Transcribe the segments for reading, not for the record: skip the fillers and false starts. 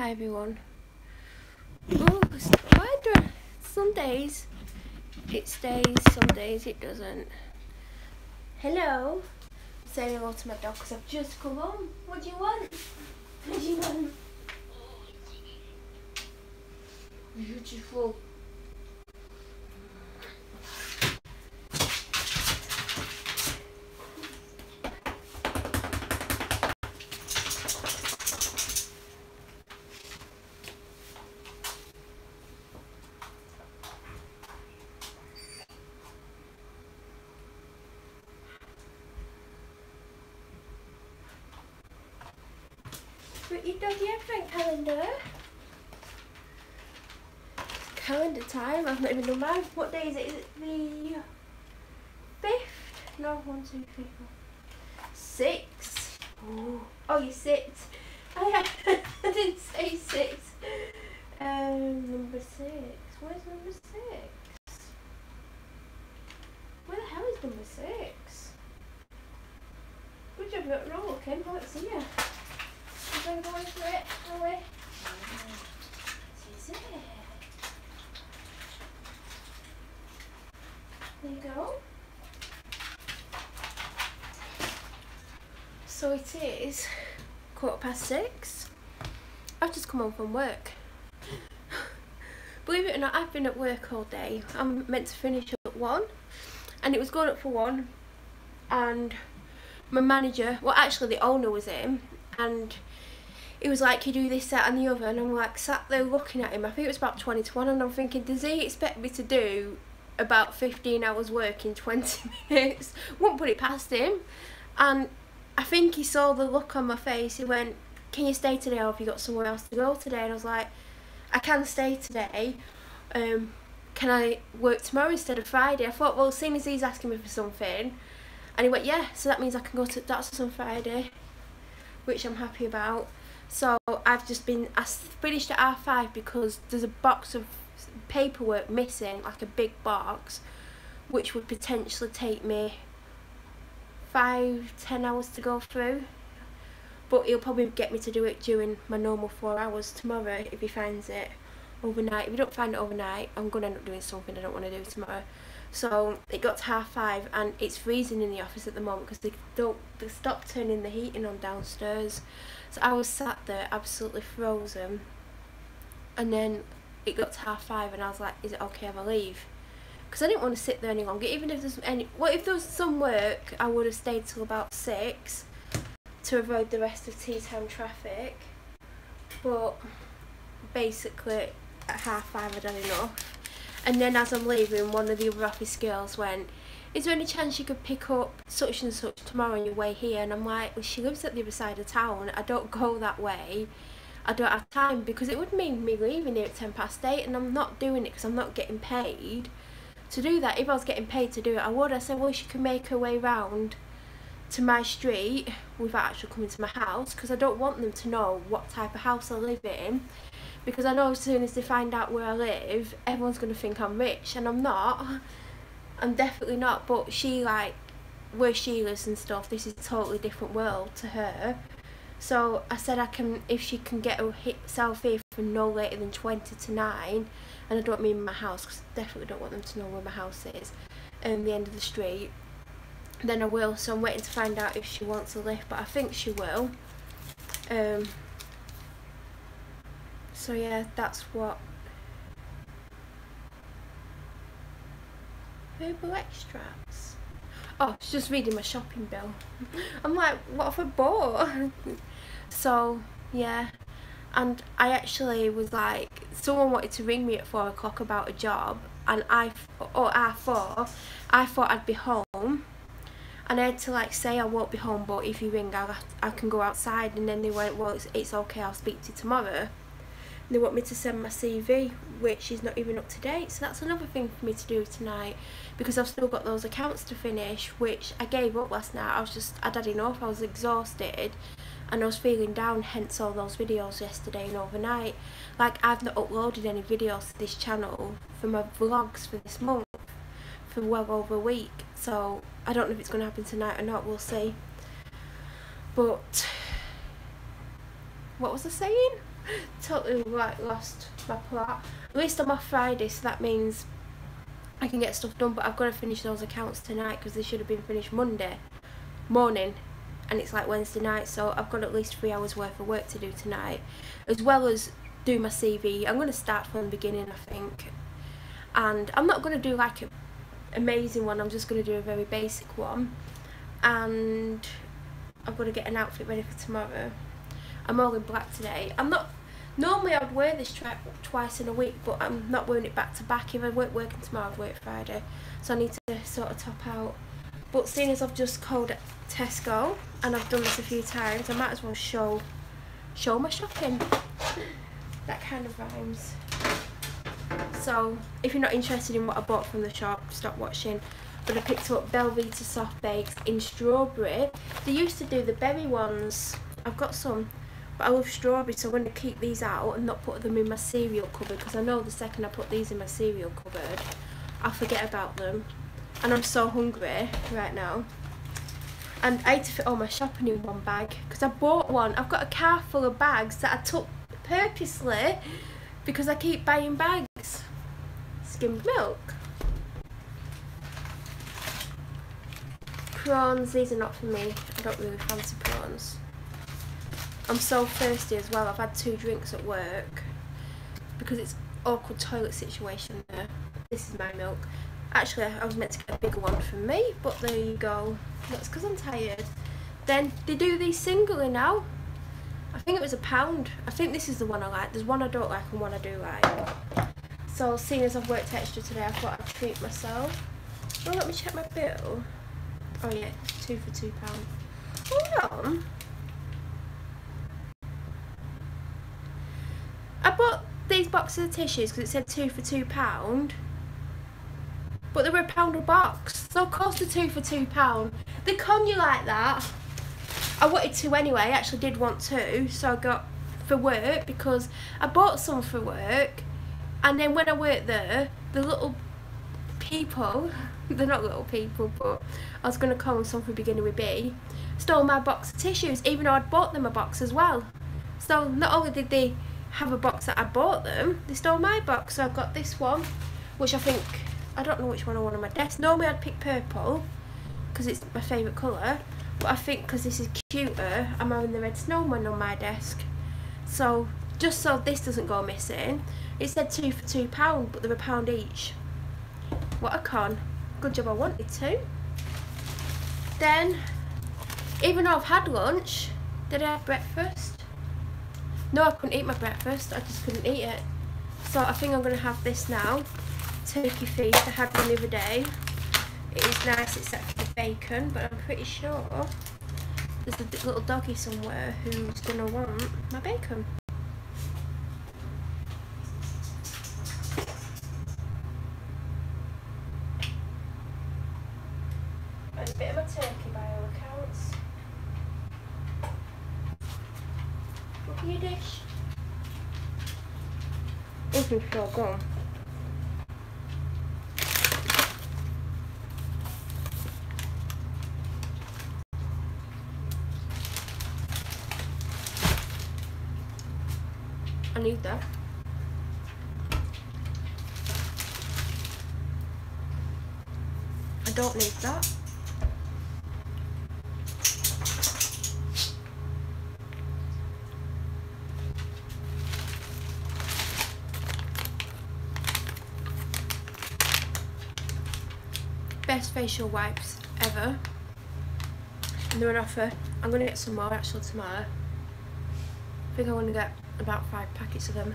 Hi everyone. Oh, why do some days it stays, some days it doesn't. Hello. Say hello to my dog because I've just come home. What do you want? What do you want? Beautiful. But your doggy advent calendar. Calendar time. I've not even done mine. What day is it? Is it the 5th? No, 1, 2, 3, 4. 6. Ooh. Oh, you're 6. I didn't say 6. Number 6. Where's number 6? Where the hell is number 6? Good job, you got it wrong, Kim. Oh, it's here. I'm going to go into it. Away. This is it. There you go. So it is 6:15. I've just come home from work. Believe it or not, I've been at work all day. I'm meant to finish at 1 and it was going up for 1 and my manager, well actually the owner was in and he was like, you do this, that and the other, and I'm like sat there looking at him. I think it was about 20 to 1 and I'm thinking, does he expect me to do about 15 hours work in 20 minutes? Wouldn't put it past him. And I think he saw the look on my face. He went, can you stay today or have you got somewhere else to go today? And I was like, I can stay today. Can I work tomorrow instead of Friday? I thought, well, seeing as he's asking me for something, and he went, yeah, so that means I can go to that's on Friday, which I'm happy about. So I've just been, I finished at 5:30 because there's a box of paperwork missing, like a big box, which would potentially take me 5-10 hours to go through. But he'll probably get me to do it during my normal 4 hours tomorrow if he finds it overnight. If he don't find it overnight, I'm going to end up doing something I don't want to do tomorrow. So it got to 5:30 and it's freezing in the office at the moment because they stopped turning the heating on downstairs. So I was sat there absolutely frozen, and then it got to 5:30 and I was like, is it okay if I leave? Because I didn't want to sit there any longer. Even if there's any, what if there was some work, I would have stayed till about 6 to avoid the rest of tea time traffic. But basically at 5:30 I'd had enough. And then as I'm leaving, one of the other office girls went, is there any chance you could pick up such and such tomorrow on your way here? And I'm like, well, she lives at the other side of town. I don't go that way. I don't have time, because it would mean me leaving here at 8:10 and I'm not doing it because I'm not getting paid to do that. If I was getting paid to do it, I would. I said, well, she can make her way round to my street without actually coming to my house, because I don't want them to know what type of house I live in, because I know as soon as they find out where I live, everyone's going to think I'm rich, and I'm not. I'm definitely not. But she, like, where she lives and stuff, this is a totally different world to her. So I said, if she can get herself here for no later than 20 to 9, and I don't mean my house, because I definitely don't want them to know where my house is, the end of the street, then I will. So I'm waiting to find out if she wants a lift, but I think she will. So yeah, that's what. Herbal extracts. Oh, she's just reading my shopping bill. I'm like, what have I bought? So yeah, and I actually was like, someone wanted to ring me at 4 o'clock about a job, and I thought I'd be home, and I had to like say I won't be home, but if you ring I can go outside. And then they went, well, it's okay, I'll speak to you tomorrow. They want me to send my CV, which is not even up to date. So that's another thing for me to do tonight, because I've still got those accounts to finish, which I gave up last night. I'd had enough. I was exhausted and I was feeling down, hence all those videos yesterday and overnight. Like, I've not uploaded any videos to this channel for my vlogs for this month for well over a week. So I don't know if it's going to happen tonight or not, we'll see. But what was I saying? totally like lost my plot. At least I'm off Friday, so that means I can get stuff done, but I've got to finish those accounts tonight because they should have been finished Monday morning and it's like Wednesday night, so I've got at least 3 hours worth of work to do tonight, as well as do my CV. I'm going to start from the beginning, I think, and I'm not going to do like an amazing one, I'm just going to do a very basic one, and I've got to get an outfit ready for tomorrow. I'm all in black today. I'm not, normally I'd wear this twice in a week, but I'm not wearing it back to back. If I weren't working tomorrow, I'd work Friday, so I need to sort of top out. But seeing as I've just called at Tesco and I've done this a few times, I might as well show my shopping. That kind of rhymes. So if you're not interested in what I bought from the shop, stop watching. But I picked up Belvita soft bakes in strawberry. They used to do the berry ones. I've got some, but I love strawberry, so I'm going to keep these out and not put them in my cereal cupboard, because I know the second I put these in my cereal cupboard, I'll forget about them. And I'm so hungry right now. And I had to fit all my shopping in one bag, because I bought one. I've got a car full of bags that I took purposely because I keep buying bags. Skimmed milk. Prawns, these are not for me. I don't really fancy prawns. I'm so thirsty as well. I've had 2 drinks at work because it's awkward toilet situation there. This is my milk. Actually, I was meant to get a bigger one for me, but there you go. That's because I'm tired. Then they do these singly now. I think it was £1. I think this is the one I like. There's one I don't like and one I do like. So seeing as I've worked extra today, I thought I'd treat myself. Oh, let me check my bill. Oh yeah, 2 for £2. Hold on. I bought these boxes of tissues because it said 2 for £2. But they were £1 a box, so of course they're 2 for £2. They con you like that. I wanted 2 anyway, I actually did want 2, so I got for work because I bought some for work, and then when I worked there, the little people, they're not little people, but I was going to call them something beginning with B, stole my box of tissues, even though I'd bought them a box as well. So not only did they have a box that I bought them, they stole my box. So I've got this one, which I think, I don't know which one I want on my desk. Normally I'd pick purple because it's my favourite colour, but I think because this is cuter, I'm having the red snowman on my desk. So just so this doesn't go missing, it said 2 for £2, but they're £1 each. What a con. Good job I wanted to. Then, even though I've had lunch, did I have breakfast? No, I couldn't eat my breakfast, I just couldn't eat it. So I think I'm going to have this now. Turkey feast, I had one the other day. It is nice except for the bacon, but I'm pretty sure there's a little doggy somewhere who's going to want my bacon. And a bit of my turkey by all accounts. Look at your dish. This is so good. I need that. I don't need that. Best facial wipes ever. And they're on offer. I'm going to get some more actually tomorrow. I think I want to get about 5 packets of them.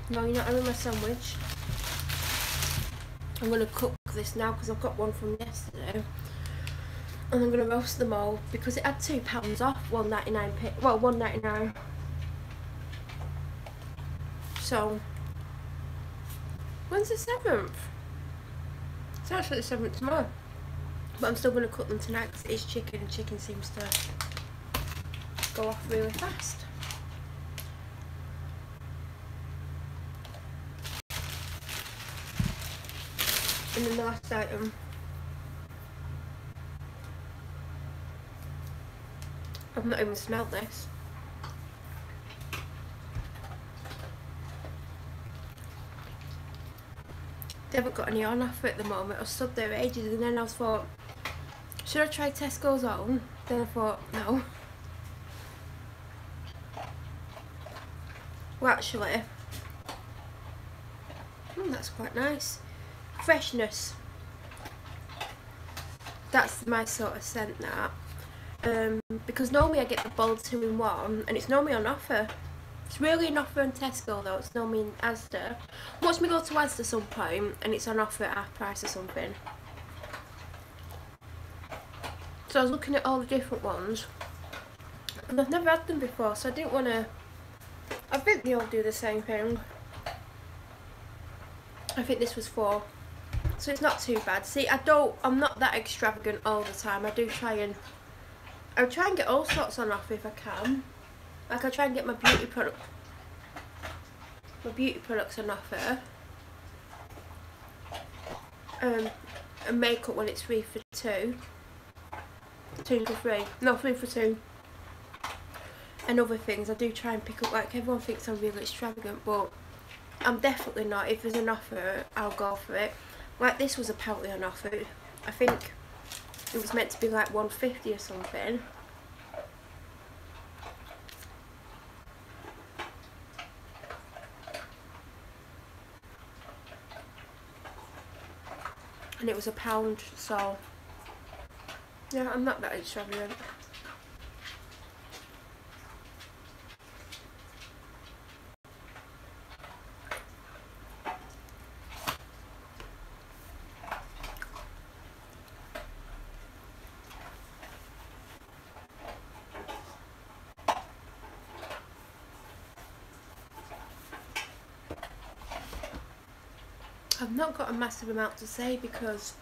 No, you're not having my sandwich. I'm going to cook this now because I've got one from yesterday. And I'm going to roast them all because it had £2 off, £1.99. Well, £1.99. So, when's the 7th? It's actually the 7th tomorrow. But I'm still going to cook them tonight because it is chicken, and chicken seems to go off really fast. And then the last item, I've not even smelled this. They haven't got any on offer at the moment. I stood there ages and then I thought, should I try Tesco's own? Then I thought, no. Well, actually, that's quite nice. Freshness. That's my sort of scent, that. Because normally I get the bold 2-in-1 and it's normally on offer. It's really an offer on Tesco though, it's normally in Asda. Watch me go to Asda some point and it's on offer at half price or something. So I was looking at all the different ones and I've never had them before, so I didn't want to... I think they all do the same thing. I think this was 4. So it's not too bad. See, I'm not that extravagant all the time. I try and get all sorts on offer if I can. Like I try and get my beauty products on offer. And makeup when it's 3 for 2. 2 for 3. No, 3 for 2. And other things. I do try and pick up, like everyone thinks I'm really extravagant, but I'm definitely not. If there's an offer, I'll go for it. Like this was apparently on offer. I think it was meant to be like £1.50 or something. And it was £1, so yeah, I'm not that extravagant. I've not got a massive amount to say because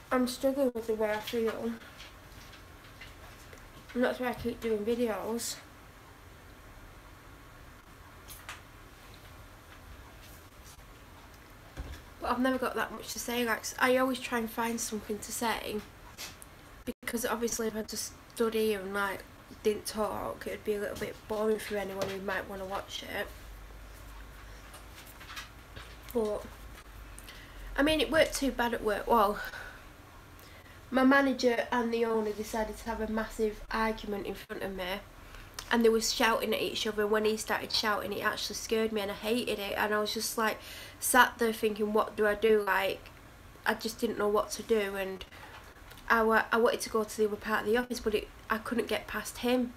I'm struggling with the way I feel, and that's why I keep doing videos. But I've never got that much to say. Like, I always try and find something to say, because obviously if I just stood here and like didn't talk, it'd be a little bit boring for anyone who might want to watch it. But I mean, it weren't too bad at work. Well, my manager and the owner decided to have a massive argument in front of me, and they were shouting at each other. When he started shouting, it actually scared me and I hated it, and I was just like sat there thinking, what do I do? Like, I just didn't know what to do, and I wanted to go to the other part of the office, but I couldn't get past him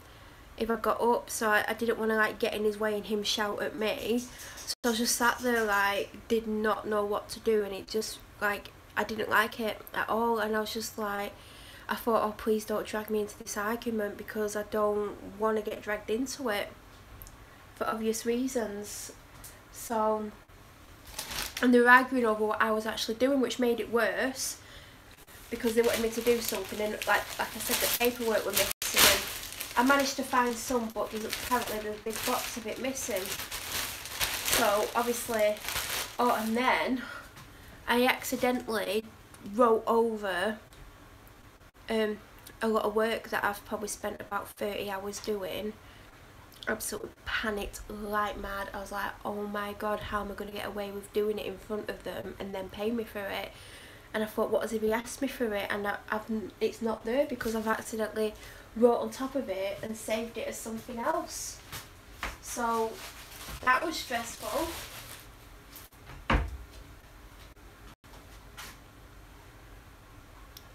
if I got up, so I didn't want to like get in his way and him shout at me. So I was just sat there like, did not know what to do, and it just like, I didn't like it at all, and I was just like, I thought, oh please don't drag me into this argument, because I don't want to get dragged into it for obvious reasons. So, and they were arguing over what I was actually doing, which made it worse, because they wanted me to do something, and like I said, the paperwork were missing, and I managed to find some, but apparently there's a big box of it missing. So obviously, oh, and then I accidentally wrote over a lot of work that I've probably spent about 30 hours doing. Absolutely panicked like mad. I was like, oh my god, how am I going to get away with doing it in front of them and then pay me for it? And I thought, what if he asked me for it? And it's not there because I've accidentally wrote on top of it and saved it as something else. So that was stressful.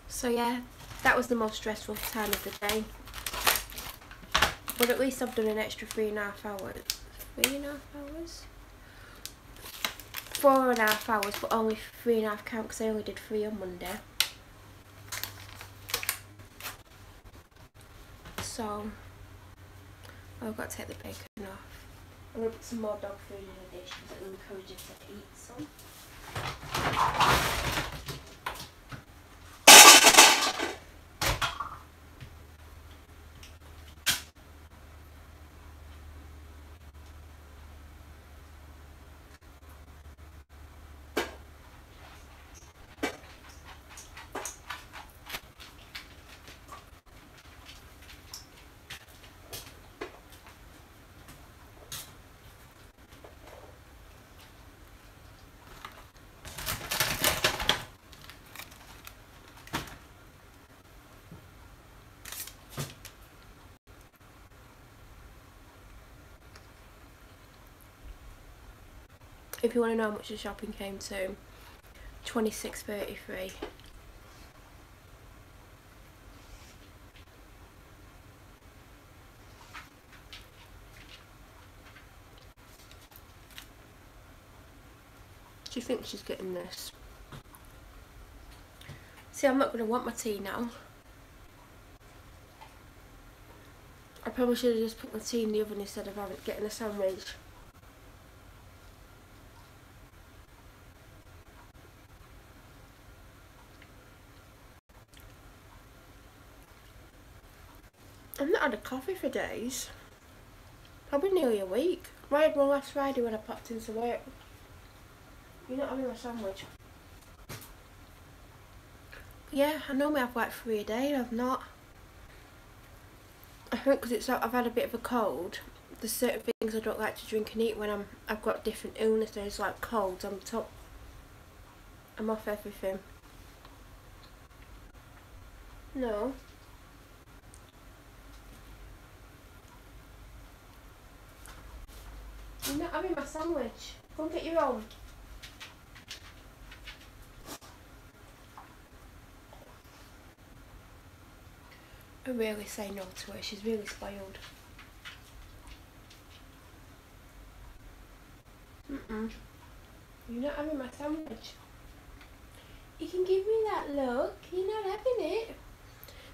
So yeah, that was the most stressful time of the day. But at least I've done an extra 3.5 hours. 3.5 hours? 4.5 hours, but only 3.5 count because I only did 3 on Monday. So, I've got to take the bacon off. I'm going to put some more dog food in the dish because it'll encourage you to eat some. If you want to know how much the shopping came to, £26.33. Do you think she's getting this? See, I'm not going to want my tea now. I probably should have just put my tea in the oven instead of getting a sandwich. I've not had a coffee for days. Probably nearly a week. I had one last Friday when I popped into work. You're not having a sandwich? Yeah, I normally have like 3 a day and I've not. I think because I've had a bit of a cold. There's certain things I don't like to drink and eat when I've got different illnesses like colds. I'm off everything. No. You're not having my sandwich. Go and get your own. I really say no to her. She's really spoiled. You're not having my sandwich. You can give me that look. You're not having it.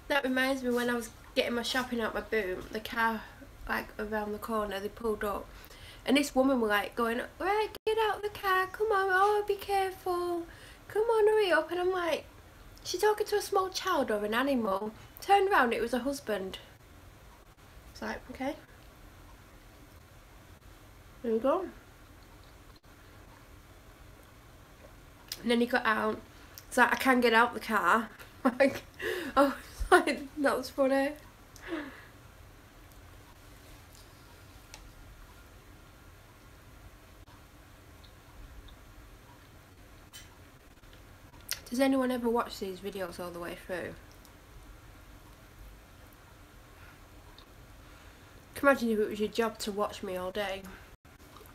That reminds me when I was getting my shopping out my boot, the car like around the corner, they pulled up. And this woman was like going, right, get out the car, come on, oh, be careful. Come on, hurry up. And I'm like, she's talking to a small child or an animal. Turned around, it was her husband. It's like, okay. There you go. And then he got out. It's like, I can't get out the car. Like, oh, like, that's funny. Does anyone ever watch these videos all the way through? Can you imagine if it was your job to watch me all day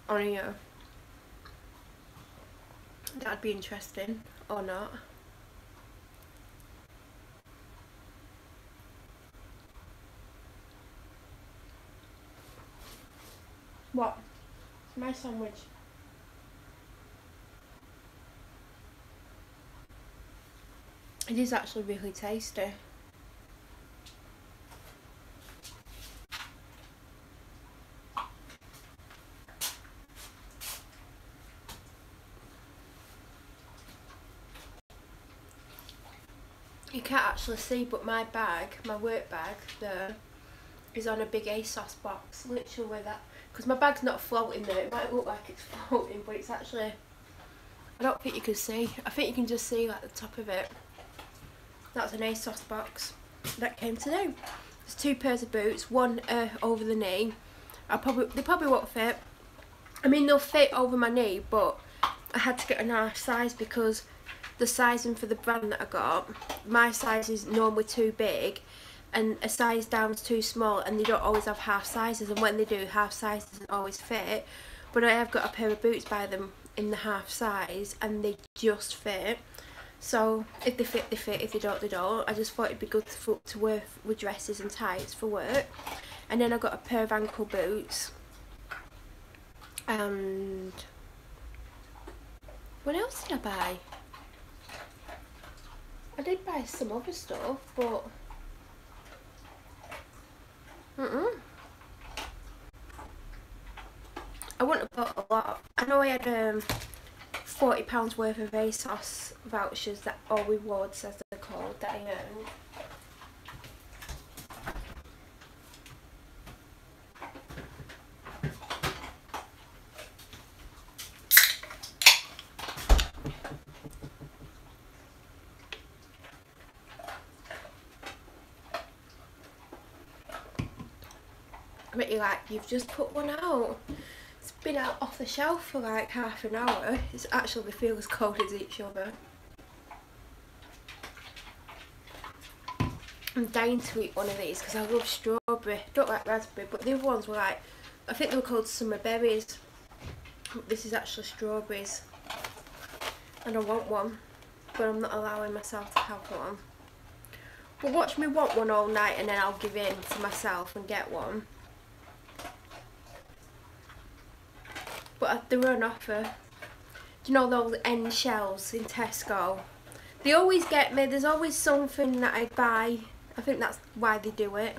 on here? That'd be interesting, or not. What? My sandwich. It is actually really tasty. You can't actually see, but my bag, my work bag there, is on a big ASOS box, literally with that. Because my bag's not floating there, it might look like it's floating, but it's actually, I don't think you can see. I think you can just see like the top of it. That's an ASOS box that came today. There's 2 pairs of boots, one over the knee. They probably won't fit. I mean, they'll fit over my knee, but I had to get a nice size because the sizing for the brand that I got, my size is normally too big and a size down is too small, and they don't always have half sizes, and when they do, half size doesn't always fit. But I have got a pair of boots by them in the half size and they just fit. So if they fit, they fit. If they don't, they don't. I just thought it'd be good to wear with dresses and tights for work. And then I got a pair of ankle boots. And what else did I buy? I did buy some other stuff, but I wouldn't have bought a lot. I know I had £40 worth of ASOS vouchers, that, or rewards as they're called, that I earned. I bet you're like, you've just put one out. It's been out off the shelf for like half an hour. It's actually feel as cold as each other. I'm dying to eat one of these because I love strawberry. Don't like raspberry, but the other ones were like, I think they were called summer berries. This is actually strawberries. And I want one, but I'm not allowing myself to have one. But watch me want one all night and then I'll give in to myself and get one. But they were on offer. Do you know those end shells in Tesco? They always get me. There's always something that I buy. I think that's why they do it.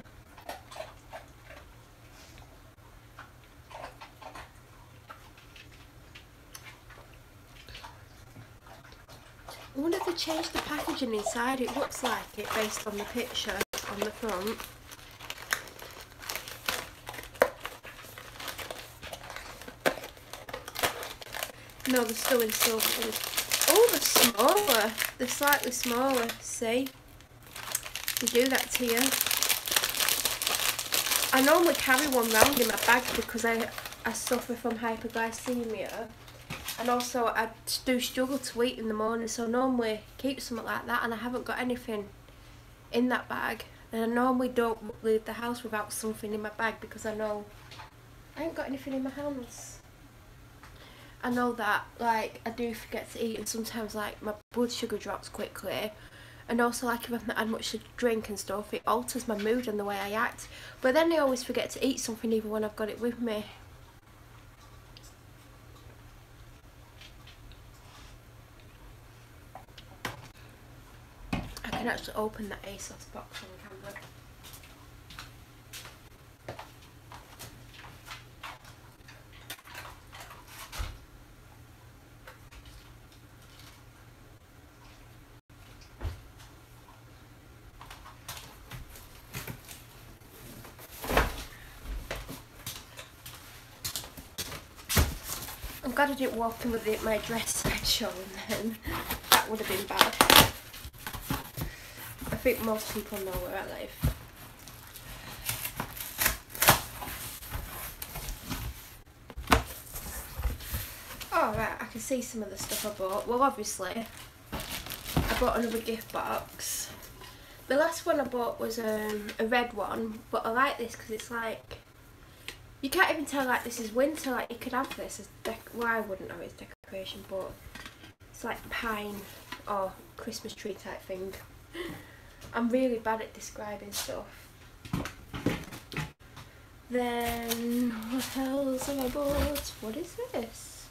I wonder if they changed the packaging inside. It looks like it based on the picture on the front. No, they're still in silver. Oh, they're smaller. They're slightly smaller. See? They do that to you. I normally carry one round in my bag because I suffer from hyperglycemia. And also I do struggle to eat in the morning, so I normally keep something like that, and I haven't got anything in that bag. And I normally don't leave the house without something in my bag because I know I ain't got anything in my hands. I know that, like, I do forget to eat, and sometimes, like, my blood sugar drops quickly. And also, like, if I've not had much to drink and stuff, it alters my mood and the way I act. But then I always forget to eat something even when I've got it with me. I can actually open that ASOS box on camera. I'm glad I didn't walk in with my dress side showing then. That would have been bad. I think most people know where I live. Oh right, I can see some of the stuff I bought. Well, obviously, I bought another gift box. The last one I bought was a red one, but I like this because it's like, you can't even tell like this is winter. Like, you could have this as well, I wouldn't have it as decoration, but it's like pine or Christmas tree type thing. I'm really bad at describing stuff. Then what else have I bought? What is this?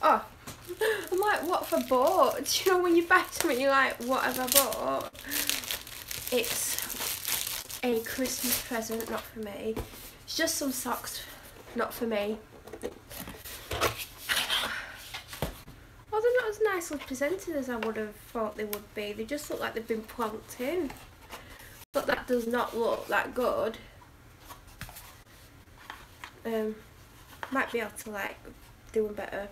Oh, I'm like, what have I bought? Do you know when you buy something you're like, what have I bought? It's a Christmas present, not for me. It's just some socks, not for me. Oh, they're not as nicely presented as I would have thought they would be. They just look like they've been plonked in. But that does not look that good. Might be able to like do them better.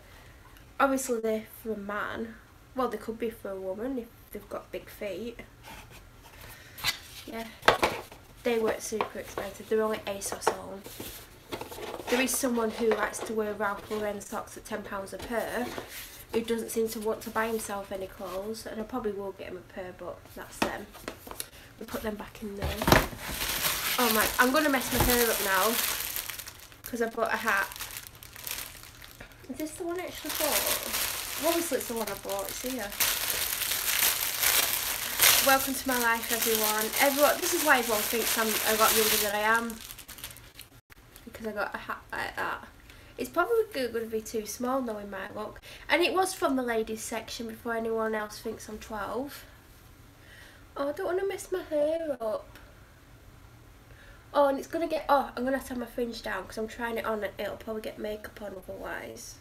Obviously they're for a man. Well, they could be for a woman if they've got big feet. Yeah. They weren't super expensive. They're only ASOS own. There is someone who likes to wear Ralph Lauren socks at £10 a pair, who doesn't seem to want to buy himself any clothes, and I probably will get him a pair, but that's them. We'll put them back in there. Oh my, I'm going to mess my hair up now, because I bought a hat. Is this the one I actually bought? Well, obviously it's the one I bought, it's here. Welcome to my life, everyone. This is why everyone thinks I'm a lot younger than I am. Because I got a hat like that. It's probably going to be too small knowing my look. And it was from the ladies section before anyone else thinks I'm 12. Oh, I don't want to mess my hair up. Oh, and it's going to get... Oh, I'm going to have to have my fringe down because I'm trying it on and it'll probably get makeup on otherwise.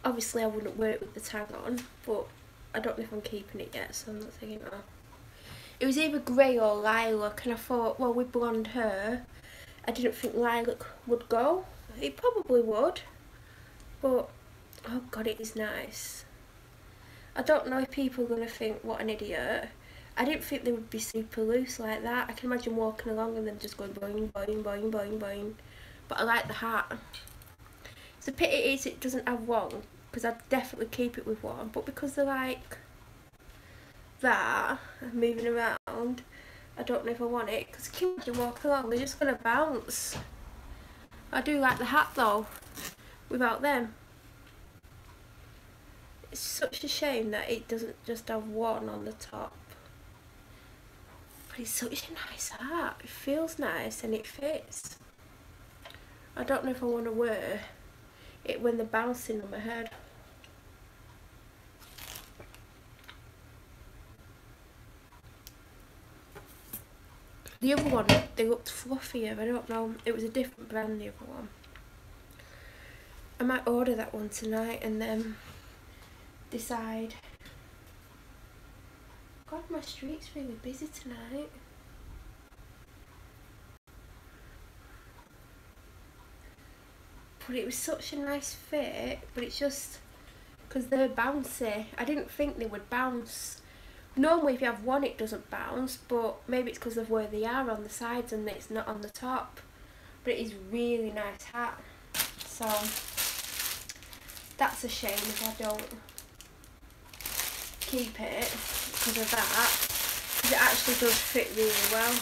Obviously I wouldn't wear it with the tag on, but I don't know if I'm keeping it yet, so I'm not taking it off. It was either grey or lilac, and I thought, well, with blonde hair, I didn't think lilac would go. It probably would, but oh god, it is nice. I don't know if people are going to think, what an idiot. I didn't think they would be super loose like that. I can imagine walking along and then just going boing, boing, boing, boing, boing. but I like the hat. It's a pity it doesn't have one, because I'd definitely keep it with one, but because they're like that, moving around, I don't know if I want it, because can you imagine walking along, they're just going to bounce. I do like the hat though, without them. It's such a shame that it doesn't just have one on the top. But it's such a nice hat, it feels nice and it fits. I don't know if I want to wear it when they're bouncing on my head. The other one, they looked fluffier, I don't know, it was a different brand, the other one. I might order that one tonight and then decide. God, my street's really busy tonight. But it was such a nice fit, but it's just because they're bouncy. I didn't think they would bounce. Normally if you have one it doesn't bounce, but maybe it's because of where they are on the sides and it's not on the top. But it is really nice hat. So that's a shame if I don't keep it because of that. Because it actually does fit really well.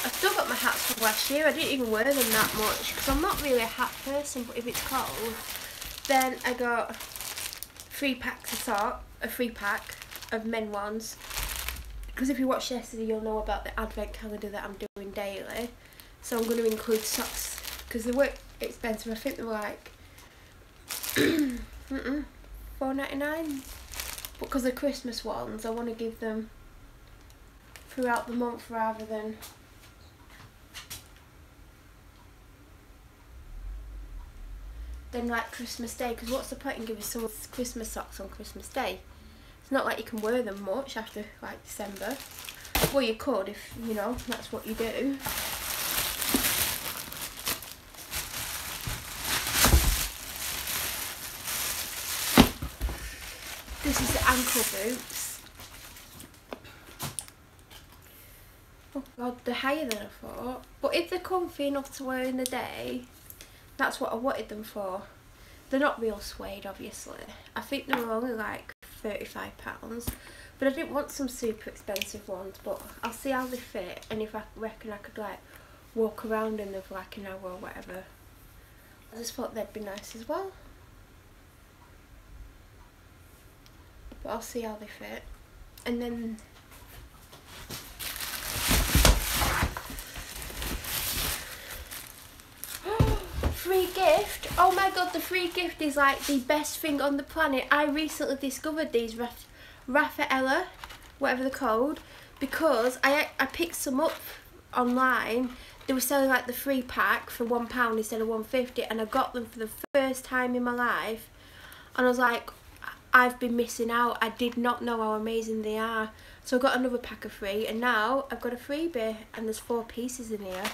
I've still got my hats from last year. I didn't even wear them that much because I'm not really a hat person, but if it's cold, then I got 3 packs of socks, a 3 pack of men ones. Because if you watched yesterday, you'll know about the advent calendar that I'm doing daily. So I'm going to include socks because they were expensive. I think they were like $4.99. But because they're Christmas ones, I want to give them throughout the month rather than like Christmas Day, because what's the point in giving someone Christmas socks on Christmas Day? It's not like you can wear them much after like December. Well, you could if, you know, that's what you do. This is the ankle boots. Oh God, they're higher than I thought. But if they're comfy enough to wear in the day, that's what I wanted them for. They're not real suede, obviously. I think they were only like £35, but I didn't want some super expensive ones, but I'll see how they fit and if I reckon I could like walk around in them for like an hour or whatever. I just thought they'd be nice as well. But I'll see how they fit. And then free gift. Oh my God, the free gift is like the best thing on the planet. I recently discovered these Raffaella, whatever the code, because I picked some up online. They were selling like the 3 pack for £1 instead of £1.50, and I got them for the first time in my life, and I was like, I've been missing out. I did not know how amazing they are. So I got another pack of 3, and now I've got a freebie, and there's 4 pieces in here.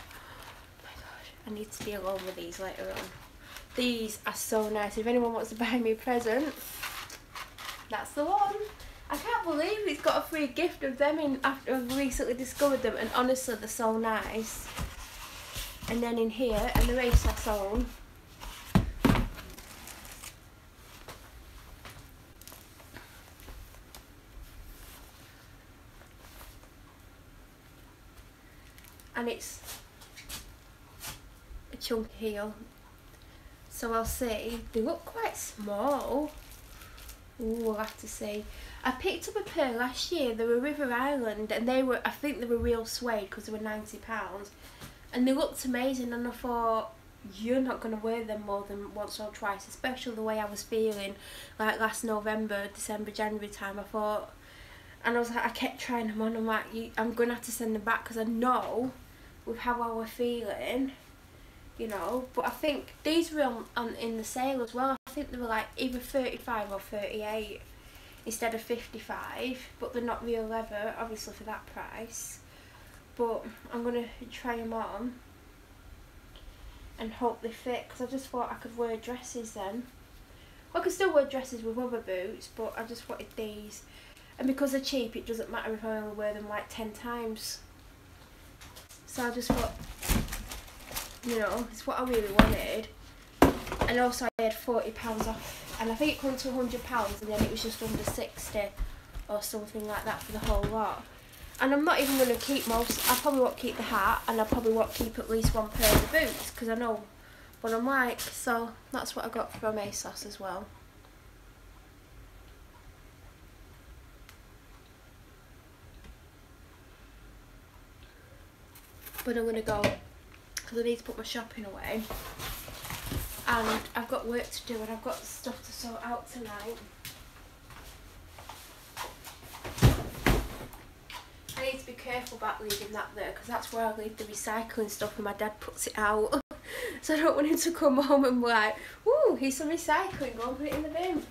I need to be alone with these later on. These are so nice. If anyone wants to buy me a present, that's the one. I can't believe it's got a free gift of them in after I've recently discovered them, and honestly they're so nice. And then in here, and the ASOS own. And it's a chunky heel, so I'll see. They look quite small. Ooh, we'll have to see. I picked up a pair last year. They were River Island, and they were, I think they were real suede because they were £90, and they looked amazing. And I thought, you're not going to wear them more than once or twice, especially the way I was feeling like last November, December, January time. I thought, and I was like, I kept trying them on. I'm like, I'm going to have to send them back because I know with how I was feeling, you know. But I think these were in the sale as well. I think they were like either 35 or 38 instead of 55, but they're not real leather, obviously, for that price. But I'm going to try them on and hope they fit, because I just thought I could wear dresses then. Well, I could still wear dresses with other boots, but I just wanted these. And because they're cheap, it doesn't matter if I only wear them like 10 times. So I just thought you know, it's what I really wanted. And also I had £40 off, and I think it comes to £100, and then it was just under 60 or something like that for the whole lot. And I'm not even going to keep most, I probably won't keep the hat, and I probably won't keep at least one pair of the boots, because I know what I'm like. So that's what I got from ASOS as well. But I'm going to go, because I need to put my shopping away, and I've got work to do, and I've got stuff to sort out tonight. I need to be careful about leaving that there, because that's where I leave the recycling stuff and my dad puts it out. So I don't want him to come home and be like, ooh, here's some recycling, go and put it in the bin.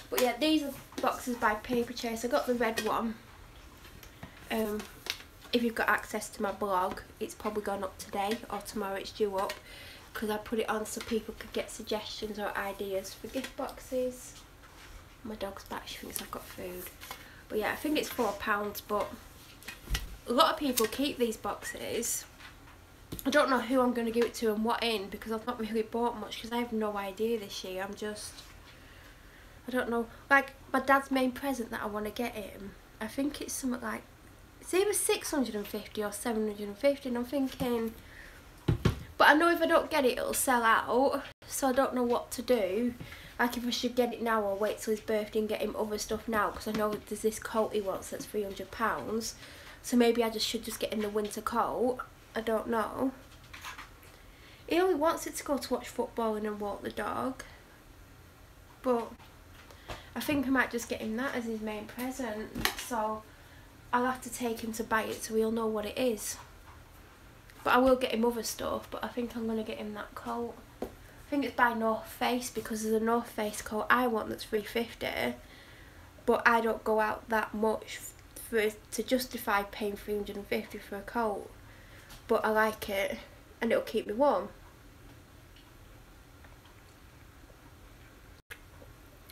But yeah, these are boxes by Paper Chase. I got the red one. If you've got access to my blog, it's probably gone up today, or tomorrow it's due up, because I put it on so people could get suggestions or ideas for gift boxes. My dog's back, she thinks I've got food. But yeah, I think it's £4, but a lot of people keep these boxes. I don't know who I'm going to give it to and what in, because I've not really bought much, because I have no idea this year. I don't know. Like, my dad's main present that I want to get him, I think it's something like, it's either 650 or 750, and I'm thinking, but I know if I don't get it, it'll sell out, so I don't know what to do. Like, if I should get it now or wait till his birthday and get him other stuff now, because I know there's this coat he wants that's £300, so maybe I should just get him the winter coat. I don't know. He only wants it to go to watch football and walk the dog, but I think I might just get him that as his main present, so I'll have to take him to buy it so he'll know what it is. But I will get him other stuff, but I think I'm going to get him that coat. I think it's by North Face, because there's a North Face coat I want that's £350, but I don't go out that much to justify paying £350 for a coat. But I like it, and it'll keep me warm.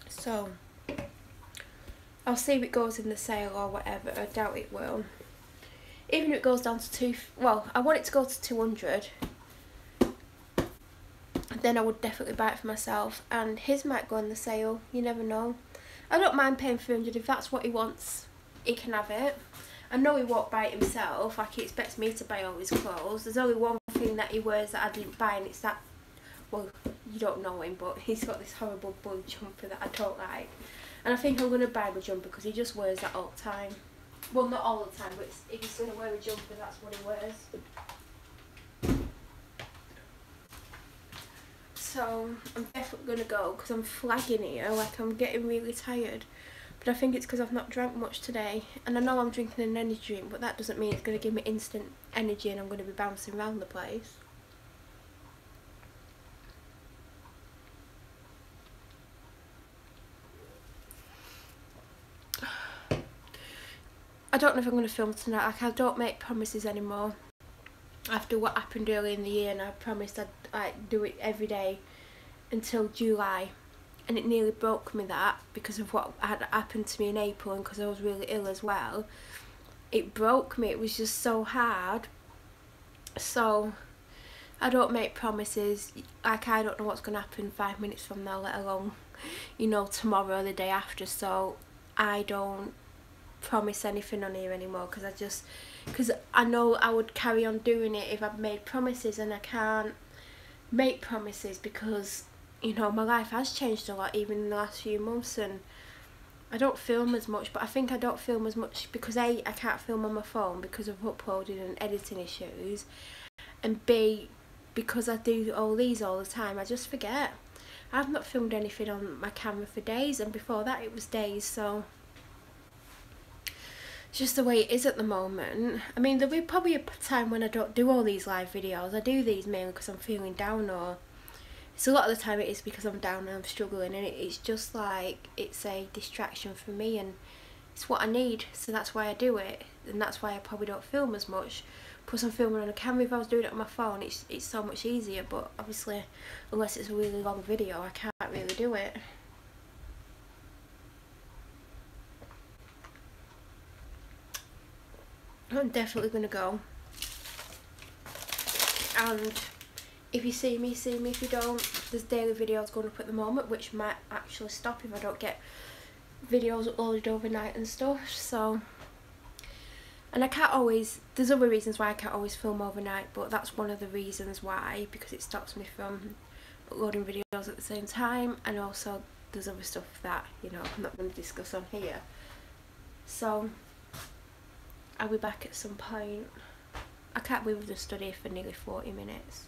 So I'll see if it goes in the sale or whatever. I doubt it will. Even if it goes down to I want it to go to 200. Then I would definitely buy it for myself, and his might go on the sale. You never know. I don't mind paying 300 if that's what he wants. He can have it. I know he won't buy it himself. Like, he expects me to buy all his clothes. There's only one thing that he wears that I didn't buy, and it's that. Well, you don't know him, but he's got this horrible blue jumper that I don't like. And I think I'm going to buy the jumper because he just wears that all the time. Well, not all the time, but if he's going to wear a jumper, that's what he wears. So I'm definitely going to go, because I'm flagging here, like I'm getting really tired. But I think it's because I've not drank much today. And I know I'm drinking an energy drink, but that doesn't mean it's going to give me instant energy and I'm going to be bouncing around the place. I don't know if I'm going to film tonight. Like, I don't make promises anymore. After what happened early in the year, and I promised I'd do it every day until July. And it nearly broke me that, because of what had happened to me in April, and because I was really ill as well. It broke me. It was just so hard. So I don't make promises. Like, I don't know what's going to happen 5 minutes from now, let alone, you know, tomorrow or the day after. So I don't promise anything on here anymore, because I know I would carry on doing it if I've made promises, and I can't make promises because, you know, my life has changed a lot even in the last few months, and I don't film as much. But I think I don't film as much because A, I can't film on my phone because of uploading and editing issues, and B, because I do all these all the time, I just forget. I've not filmed anything on my camera for days, and before that it was days, so it's just the way it is at the moment. I mean, there'll be probably a time when I don't do all these live videos. I do these mainly because I'm feeling down, or it's a lot of the time it is because I'm down and I'm struggling, and it's just like, it's a distraction for me, and it's what I need, so that's why I do it, and that's why I probably don't film as much. Plus I'm filming on a camera. If I was doing it on my phone, it's so much easier, but obviously unless it's a really long video I can't really do it. I'm definitely going to go, and if you see me, see me. If you don't, there's daily videos going up at the moment, which might actually stop if I don't get videos uploaded overnight and stuff. So, and I can't always, there's other reasons why I can't always film overnight, but that's one of the reasons why, because it stops me from uploading videos at the same time. And also there's other stuff that, you know, I'm not going to discuss on here. So I'll be back at some point. I can't believe we've just studied for nearly 40 minutes.